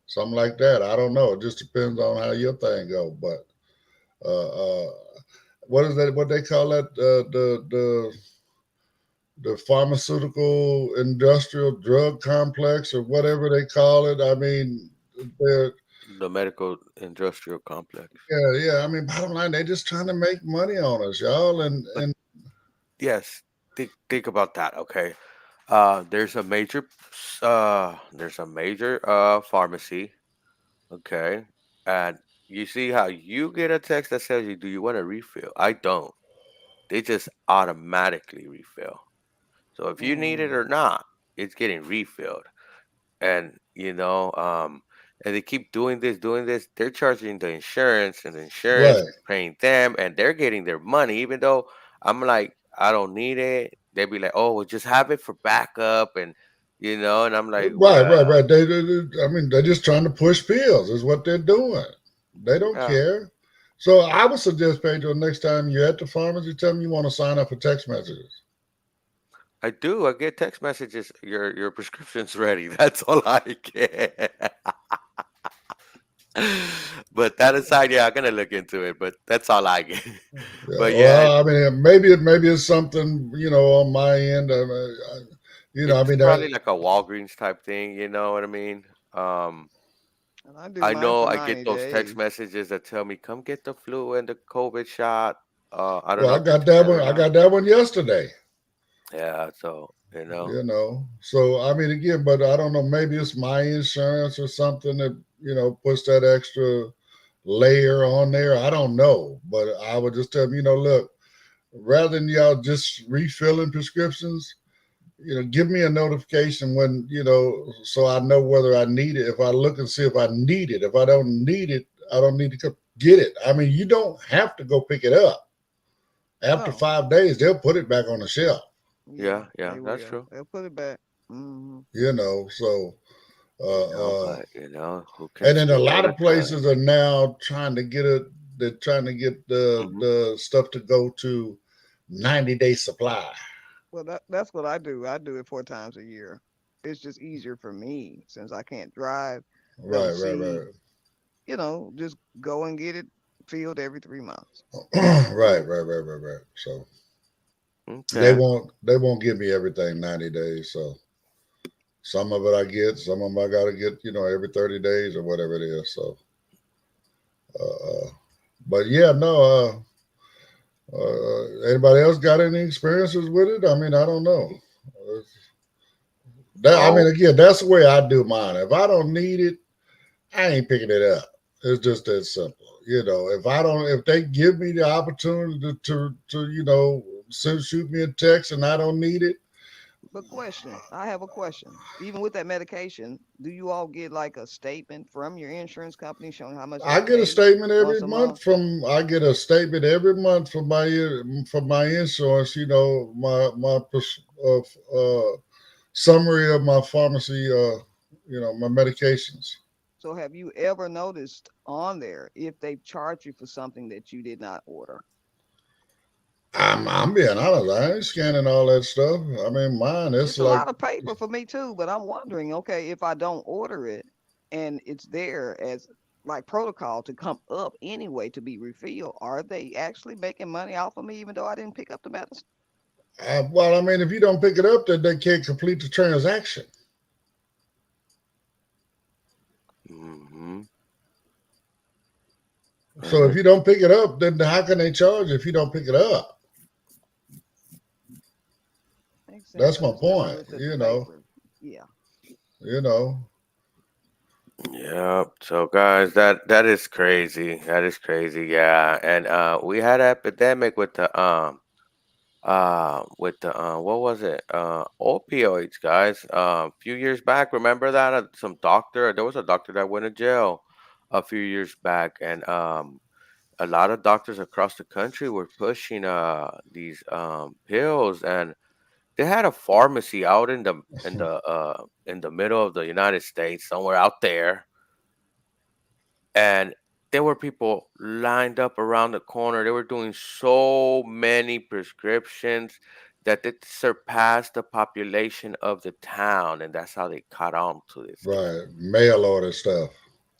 Something like that. I don't know. It just depends on how your thing go. But what is that? What they call that? The pharmaceutical industrial drug complex or whatever they call it. I mean, they're The medical industrial complex. yeah. I mean, bottom line, they're just trying to make money on us, y'all. And Yes, think about that. Okay, there's a major pharmacy. Okay, and you see how you get a text that says you, do you want a refill? I don't. they just automatically refill. So if you need it or not, it's getting refilled. And and they keep doing this. They're charging the insurance, and the insurance Right. is paying them, and they're getting their money. Even though I'm like, I don't need it, they'd be like, oh, well, just have it for backup, and and I'm like, Right. I mean, they're just trying to push pills. Is what they're doing. They don't yeah, care. So I would suggest, Pedro, next time you're at the pharmacy, tell them you want to sign up for text messages. I do. I get text messages. Your prescription's ready. That's all I get. But that aside, yeah, I'm gonna look into it. But that's all I get. Yeah, But yeah, well, I mean, maybe it's something on my end. I it's mean, probably like a Walgreens type thing. You know what I mean? And I do I mine know for I get 90 those text days. messages that tell me, "Come get the flu and the COVID shot." I don't well, know I if it's got that real one. or I not. got that one yesterday. Yeah, so So I mean, again, but I don't know. Maybe it's my insurance or something that puts that extra layer on there. I don't know, but I would just tell them, look, rather than y'all just refilling prescriptions, give me a notification when, so I know whether I need it. If I look and see if I need it, if I don't need it, I don't need to come get it. I mean, you don't have to go pick it up. After No. 5 days, they'll put it back on the shelf, yeah, They that's will. true. They'll put it back. Hmm. so, But who can and then a speak for lot the of time? places are now trying to get it. They're trying to get Hmm. the stuff to go to 90-day supply. Well, that's what I do. I do it 4 times a year. It's just easier for me since I can't drive. Don't see, Right. just go and get it filled every 3 months. Right. So Okay. they won't give me everything 90 days. So some of it I get, some of them I gotta get, every 30 days or whatever it is. So uh, but yeah, no, anybody else got any experiences with it? I mean, I don't know. I mean, Oh, again, that's the way I do mine. If I don't need it, I ain't picking it up. It's just that simple. If they give me the opportunity to shoot me a text and I don't need it, But question, I have a question. Even with that medication, do you all get like a statement from your insurance company showing how much they I get a pay statement every once a month month? from. I get a statement every month from my insurance. My summary of my pharmacy. My medications. So have you ever noticed on there if they charge you for something that you did not order? I'm being honest. I ain't scanning all that stuff. I mean, mine. It's It's a like lot of paper for me too, but I'm wondering, okay, if I don't order it and it's there as like protocol to come up anyway to be refilled, are they actually making money off of me even though I didn't pick up the medicine? well, I mean, if you don't pick it up, then they can't complete the transaction. mm-hmm. So if you don't pick it up, then how can they charge if you don't pick it up? Makes sense. That's I my just never point. looked at the paper. Yeah. You know. Yeah. So guys, that is crazy. That is crazy. Yeah. And we had an epidemic with the what was it? Opioids, guys. A few years back, remember that there was a doctor that went to jail a few years back, and a lot of doctors across the country were pushing these pills, and they had a pharmacy out in the middle of the United States, somewhere out there, and there were people lined up around the corner. They were doing so many prescriptions that it surpassed the population of the town, and that's how they caught on to this kid. Right. Mail order stuff.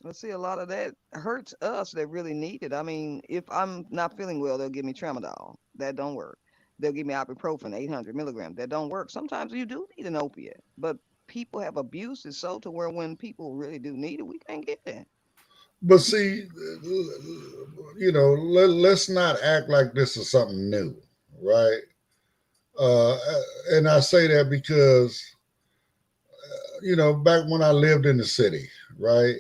Let's see, a lot of that hurts us that really need it. I mean, if I'm not feeling well, they'll give me tramadol. That don't work. They'll give me ibuprofen, 800 milligrams. That don't work. Sometimes you do need an opiate, but people have abused it so to where when people really do need it, we can't get it. But see, let's not act like this is something new, right? Uh, and I say that because, back when I lived in the city, right,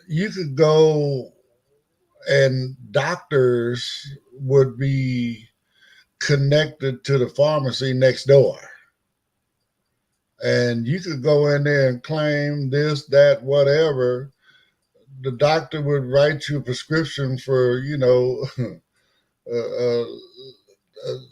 you could go and doctors would be connected to the pharmacy next door. And you could go in there and claim this, that, whatever. The doctor would write you a prescription for,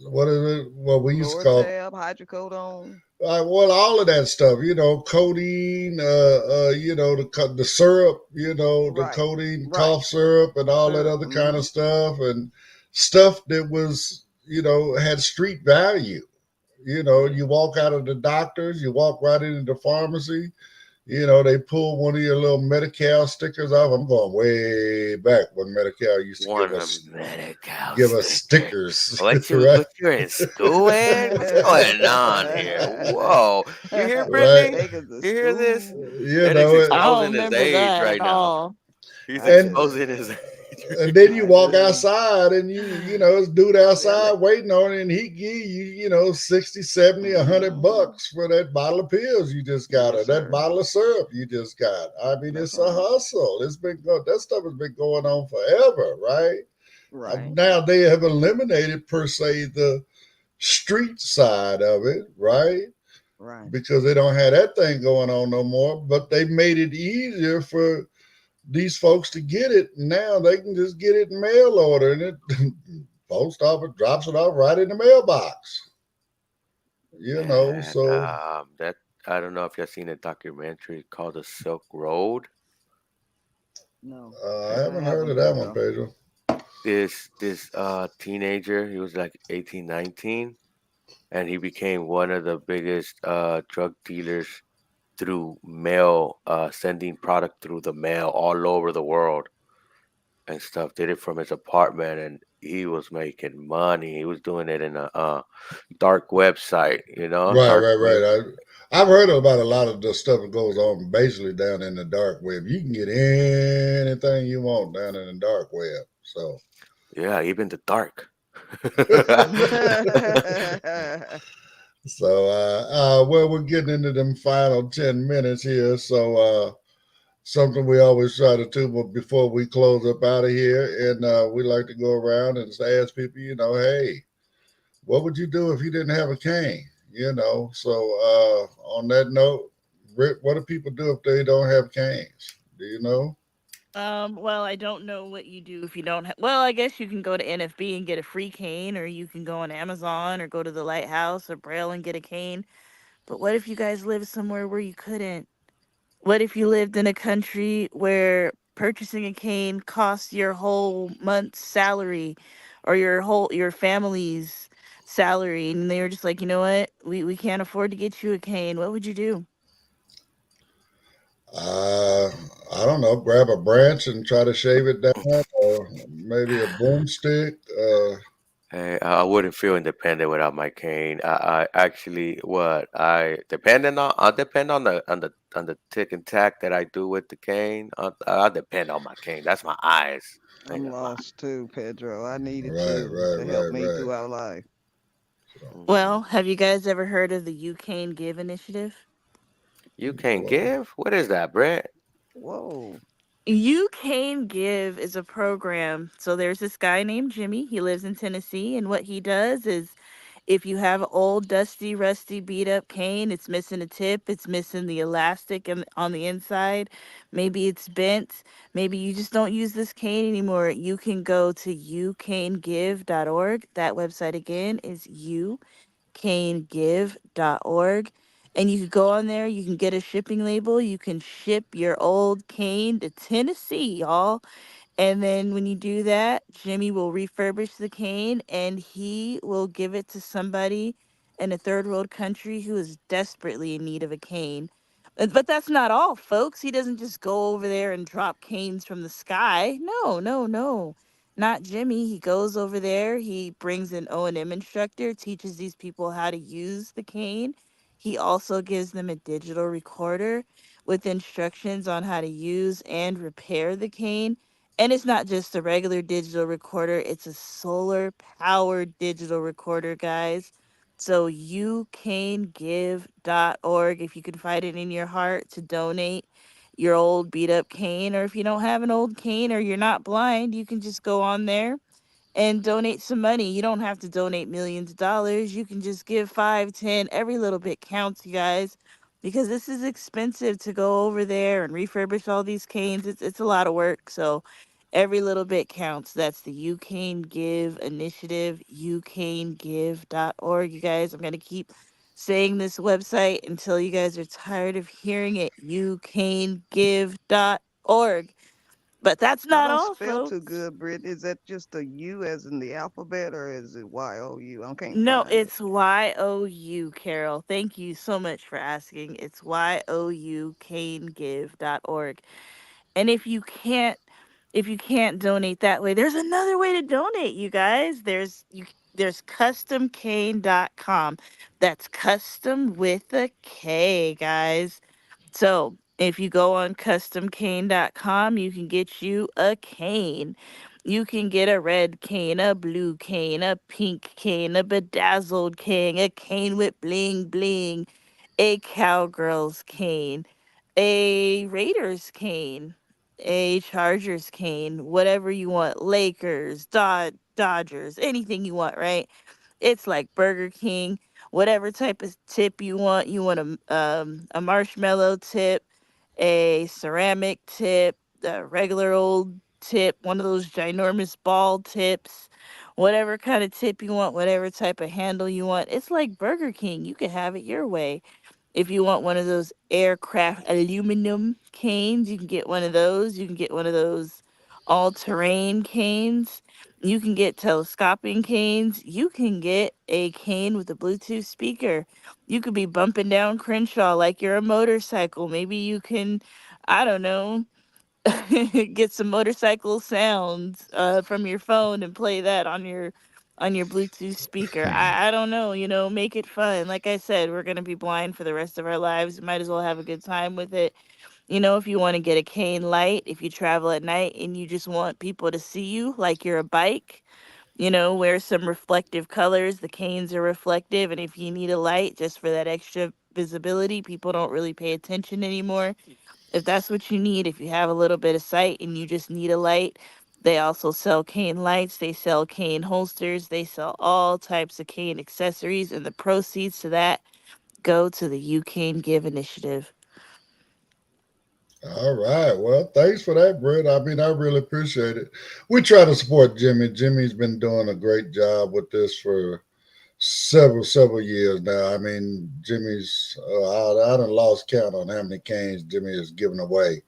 what is it? What we used to call Lortab, hydrocodone. well, all of that stuff, codeine, the syrup, the Right. codeine Right. cough syrup, and all that Syrup. other kind of stuff, and stuff that was, had street value. Yeah. You walk out of the doctors, you walk right into the pharmacy. They pull one of your little Medi-Cal stickers off. I'm going way back when Medi-Cal used to One of Medi-Cal give us stickers. stickers. What Right? you're in school in? What's going on here? Whoa. You hear, Right. Brittany? Take us to You hear this? school. Eric's It, I don't exposing his remember age that right at now. all. He's I and exposing do. his age. and then you I walk do. outside and it's dude outside waiting on it, and he give you, 60, 70, $100 for that bottle of pills you just got, Yes, or that sir. bottle of syrup you just got. I mean, That's it's a right. hustle. That stuff has been going on forever, right? Right. Now they have eliminated, per se, the street side of it, right? Right. Because they don't have that thing going on no more. But they made it easier for these folks to get it. Now they can just get it in mail order, and it post office drops it off right in the mailbox. Man, So that I don't know if you've seen a documentary called The Silk Road. No. I haven't heard of that one, Pedro. This teenager, he was like 18, 19, and he became one of the biggest drug dealers through mail, sending product through the mail all over the world and stuff. Did it from his apartment, and he was making money. He was doing it in a dark website, Right, dark right, web. right. I've heard about a lot of the stuff that goes on basically down in the dark web. You can get anything you want down in the dark web. So Yeah, even the dark. So, well, we're getting into them final 10 minutes here. So, something we always try to do before we close up out of here. And we like to go around and ask people, hey, what would you do if you didn't have a cane? So on that note, Rick, what do people do if they don't have canes? Do you know? Well, I don't know what you do if you don't well, I guess you can go to NFB and get a free cane, or you can go on Amazon or go to the Lighthouse or Braille and get a cane. But what if you guys live somewhere where you couldn't? What if you lived in a country where purchasing a cane costs your whole month's salary or your family's salary, and they were just like, "You know what? We can't afford to get you a cane." What would you do? Uh, I don't know. Grab a branch and try to shave it down, or maybe a broomstick. Hey, I wouldn't feel independent without my cane. I actually what I depend on the tick and tack that I do with the cane. I depend on my cane. That's my eyes. I ain't I'm gonna lie. lost too, Pedro. I need it Right, too right, to help right, me right. throughout life. Well, Mhm. have you guys ever heard of the You Cane Give initiative? You can't Well, give? What is that, Brett? Whoa. You Cane Give is a program. So there's this guy named Jimmy. He lives in Tennessee, and what he does is if you have an old, dusty, rusty, beat up cane, it's missing a tip, it's missing the elastic on the inside, maybe it's bent, maybe you just don't use this cane anymore, you can go to youcanegive.org. That website again is youcanegive.org. And you can go on there, you can get a shipping label, you can ship your old cane to Tennessee, y'all. And then when you do that, Jimmy will refurbish the cane and he will give it to somebody in a third world country who is desperately in need of a cane. But that's not all, folks. He doesn't just go over there and drop canes from the sky. No, no, no. Not Jimmy. He goes over there, he brings an O&M instructor, teaches these people how to use the cane. He also gives them a digital recorder with instructions on how to use and repair the cane. And it's not just a regular digital recorder, it's a solar powered digital recorder, guys. So youcanegive.org, if you can find it in your heart to donate your old beat up cane, or if you don't have an old cane or you're not blind, you can just go on there and donate some money. You don't have to donate millions of dollars. You can just give 5, 10. Every little bit counts, you guys, because this is expensive to go over there and refurbish all these canes. It's a lot of work. So every little bit counts. That's the You Cane Give initiative, youcanegive.org. You guys, I'm going to keep saying this website until you guys are tired of hearing it. youcanegive.org. But that's I not don't all, spell too folks. good, Britt. Is that just a U as in the alphabet, or is it Y-O-U? I can't No, find it. it's YOU, Carol. Thank you so much for asking. It's YOU, canegive.org. And if you can't donate that way, there's another way to donate, you guys. There's customcane.com. That's custom with a K, guys. So if you go on customcane.com, you can get you a cane. You can get a red cane, a blue cane, a pink cane, a bedazzled cane, a cane with bling bling, a cowgirl's cane, a Raiders cane, a Chargers cane, whatever you want, Lakers, Dodgers, anything you want, right? It's like Burger King, whatever type of tip you want. You want a marshmallow tip, a ceramic tip, a regular old tip, one of those ginormous ball tips, whatever kind of tip you want, whatever type of handle you want. It's like Burger King. You can have it your way. If you want one of those aircraft aluminum canes, you can get one of those. You can get one of those all-terrain canes. You can get telescoping canes. You can get a cane with a Bluetooth speaker. You could be bumping down Crenshaw like you're a motorcycle. Maybe you can, I don't know, get some motorcycle sounds from your phone and play that on your Bluetooth speaker. I don't know, make it fun. Like I said, we're gonna be blind for the rest of our lives. Might as well have a good time with it. If you want to get a cane light, if you travel at night and you just want people to see you like you're a bike, wear some reflective colors. The canes are reflective, and if you need a light just for that extra visibility, people don't really pay attention anymore. If that's what you need, if you have a little bit of sight and you just need a light, they also sell cane lights, they sell cane holsters, they sell all types of cane accessories, and the proceeds to that go to the You Cane Give initiative. All right. Well, thanks for that, Brett. I mean, I really appreciate it. We try to support Jimmy. Jimmy's been doing a great job with this for several years now. I mean, Jimmy's I done lost count on how many canes Jimmy has given away.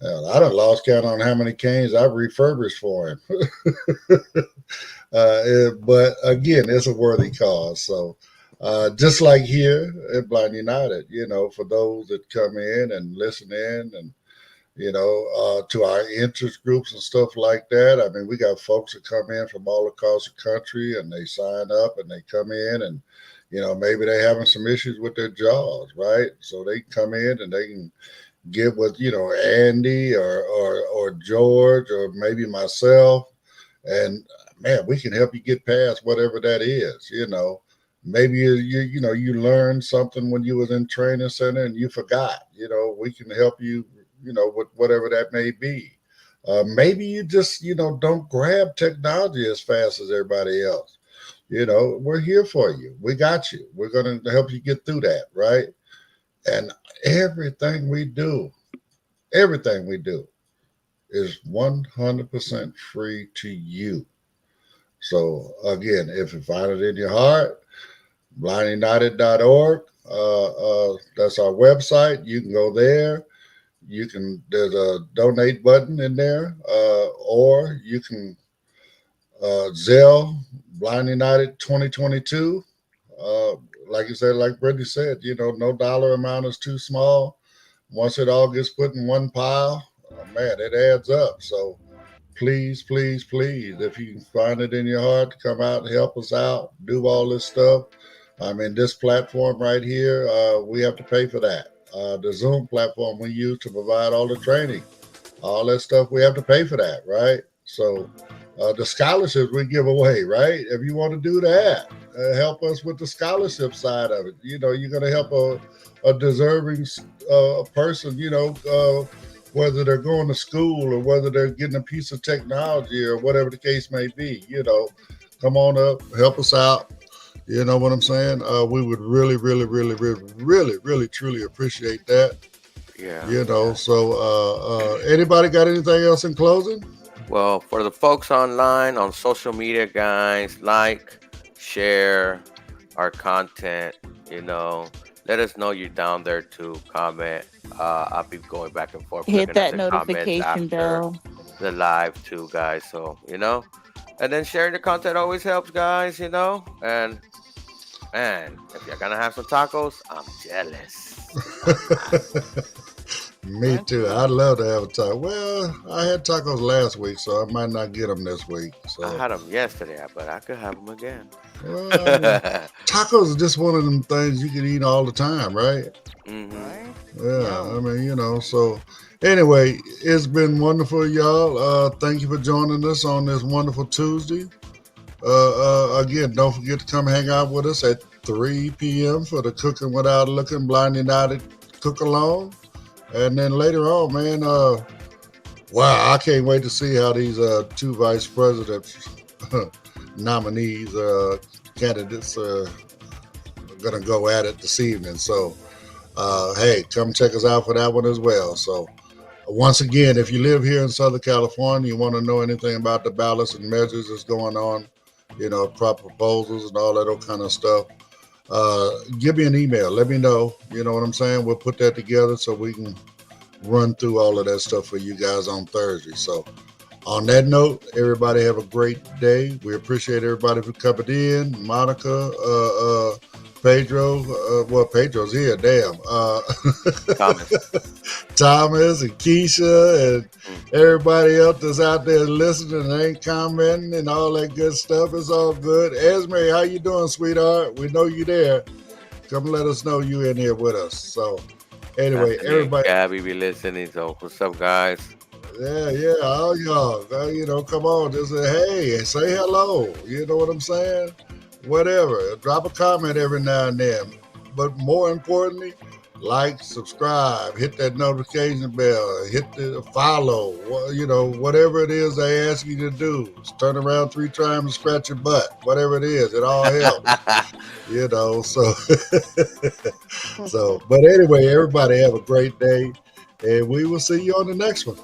I done lost count on how many canes I've refurbished for him. But again, it's a worthy cause. So just like here at Blind United, for those that come in and listen in and to our interest groups and stuff like that. I mean, we got folks that come in from all across the country and they sign up and they come in and, maybe they're having some issues with their jaws, right? So they come in and they can get with, Andy or George or maybe myself. And man, we can help you get past whatever that is, Maybe you learned something when you was in training center and you forgot. We can help you with whatever that may be. Maybe you just, don't grab technology as fast as everybody else. We're here for you. We got you. We're going to help you get through that, right? And everything we do is 100% free to you. So again, if you find it in your heart, blindunited.org, that's our website. You can go there. There's a donate button in there, or you can Zelle Blind United 2022. Like you said, like Brittany said, no dollar amount is too small. Once it all gets put in one pile, man, it adds up. So please, if you can find it in your heart to come out and help us out, do all this stuff. I mean, this platform right here, we have to pay for that. The Zoom platform we use to provide all the training, all that stuff, we have to pay for that, right? So the scholarships we give away, right? If you want to do that, help us with the scholarship side of it. You're going to help a deserving person, whether they're going to school or whether they're getting a piece of technology or whatever the case may be. Come on up, help us out. You know what I'm saying? We would really, really, really, really, really, really, truly appreciate that. Yeah. So anybody got anything else in closing? Well, for the folks online on social media, guys, like, share our content. Let us know you're down there to comment. I'll be going back and forth Hit looking that at the comments notification after bell. the live too, guys. So and then sharing the content always helps, guys. And man, if you're gonna have some tacos, I'm jealous. Me too. I'd love to have a taco. Well, I had tacos last week, so I might not get them this week. So I had them yesterday, but I could have them again. well, I mean, tacos is just one of them things you can eat all the time, right? Mm-hmm. Yeah, I mean, so anyway, it's been wonderful, y'all. Thank you for joining us on this wonderful Tuesday. Again, don't forget to come hang out with us at 3 p.m. for the Cooking Without Looking Blind United Cook Along. And then later on, man, wow, I can't wait to see how these two vice president nominees, candidates are going to go at it this evening. So, hey, come check us out for that one as well. So, once again, if you live here in Southern California, you want to know anything about the ballots and measures that's going on, proper proposals and all that kind of stuff, give me an email. Let me know. You know what I'm saying? We'll put that together so we can run through all of that stuff for you guys on Thursday. So on that note, everybody have a great day. We appreciate everybody for coming in. Monica, Pedro, Pedro's here, damn. Thomas and Keisha and everybody else that's out there listening and ain't commenting and all that good stuff. It's all good. Esme, how you doing, sweetheart? We know you there. Come let us know you in here with us. So anyway, everybody. Gabby be listening. So what's up, guys? Yeah, all y'all. Come on, just say hello. You know what I'm saying? Whatever. Drop a comment every now and then. But more importantly, like, subscribe, hit that notification bell, hit the follow, whatever it is they ask you to do. Just turn around 3 times and scratch your butt. Whatever it is, it all helps. So but anyway, everybody have a great day, and we will see you on the next one.